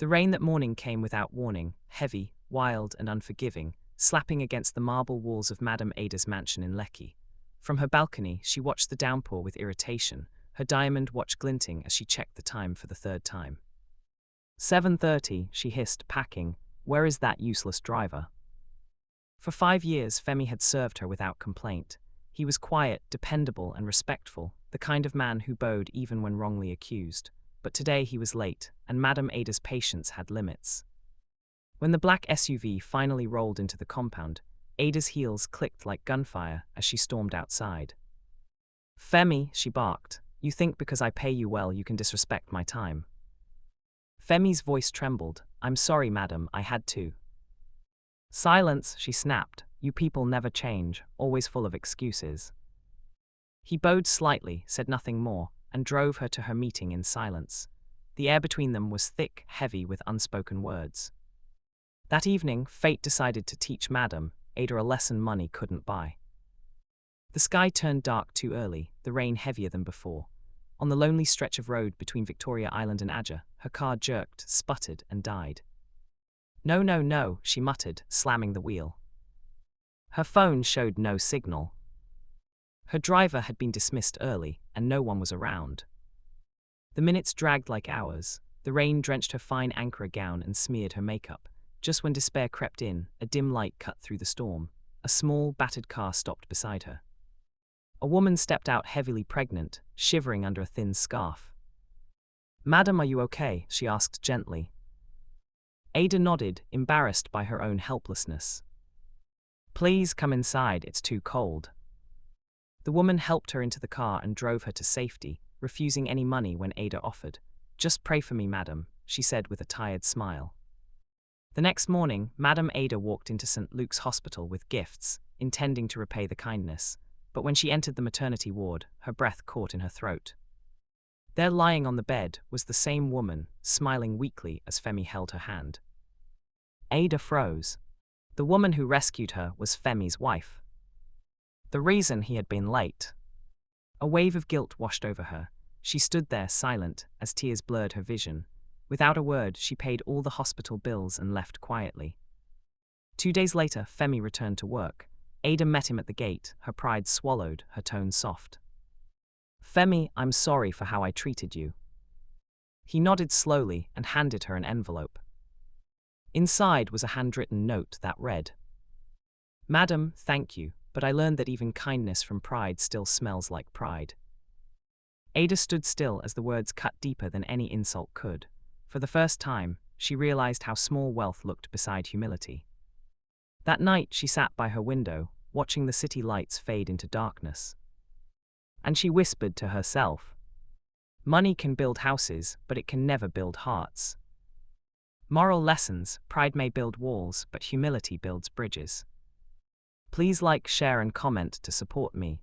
The rain that morning came without warning, heavy, wild, and unforgiving, slapping against the marble walls of Madame Ada's mansion in Lecce. From her balcony, she watched the downpour with irritation, her diamond watch glinting as she checked the time for the third time. 7:30, she hissed, packing. Where is that useless driver? For 5 years, Femi had served her without complaint. He was quiet, dependable, and respectful, the kind of man who bowed even when wrongly accused. But today he was late, and Madame Ada's patience had limits. When the black SUV finally rolled into the compound, Ada's heels clicked like gunfire as she stormed outside. Femi, she barked, you think because I pay you well you can disrespect my time. Femi's voice trembled. I'm sorry, madam, I had to. Silence, she snapped. You people never change, always full of excuses. He bowed slightly, said nothing more, and drove her to her meeting in silence. The air between them was thick, heavy with unspoken words. That evening, fate decided to teach Madame Ada a lesson money couldn't buy. The sky turned dark too early, the rain heavier than before. On the lonely stretch of road between Victoria Island and Aja, her car jerked, sputtered, and died. No, no, no, she muttered, slamming the wheel. Her phone showed no signal. Her driver had been dismissed early, and no one was around. The minutes dragged like hours. The rain drenched her fine Ankara gown and smeared her makeup. Just when despair crept in, a dim light cut through the storm. A small, battered car stopped beside her. A woman stepped out heavily pregnant, shivering under a thin scarf. Madam, are you okay? She asked gently. Ada nodded, embarrassed by her own helplessness. Please come inside, it's too cold. The woman helped her into the car and drove her to safety, refusing any money when Ada offered. Just pray for me, madam, she said with a tired smile. The next morning, Madame Ada walked into St. Luke's Hospital with gifts, intending to repay the kindness. But when she entered the maternity ward, her breath caught in her throat. There, lying on the bed, was the same woman, smiling weakly as Femi held her hand. Ada froze. The woman who rescued her was Femi's wife. The reason he had been late. A wave of guilt washed over her. She stood there silent as tears blurred her vision. Without a word, she paid all the hospital bills and left quietly. 2 days later, Femi returned to work. Ada met him at the gate, her pride swallowed, her tone soft. Femi, I'm sorry for how I treated you. He nodded slowly and handed her an envelope. Inside was a handwritten note that read, Madam, thank you, but I learned that even kindness from pride still smells like pride. Ada stood still as the words cut deeper than any insult could. For the first time, she realized how small wealth looked beside humility. That night she sat by her window, watching the city lights fade into darkness. And she whispered to herself, money can build houses, but it can never build hearts. Moral lessons, pride may build walls, but humility builds bridges. Please like, share and comment to support me.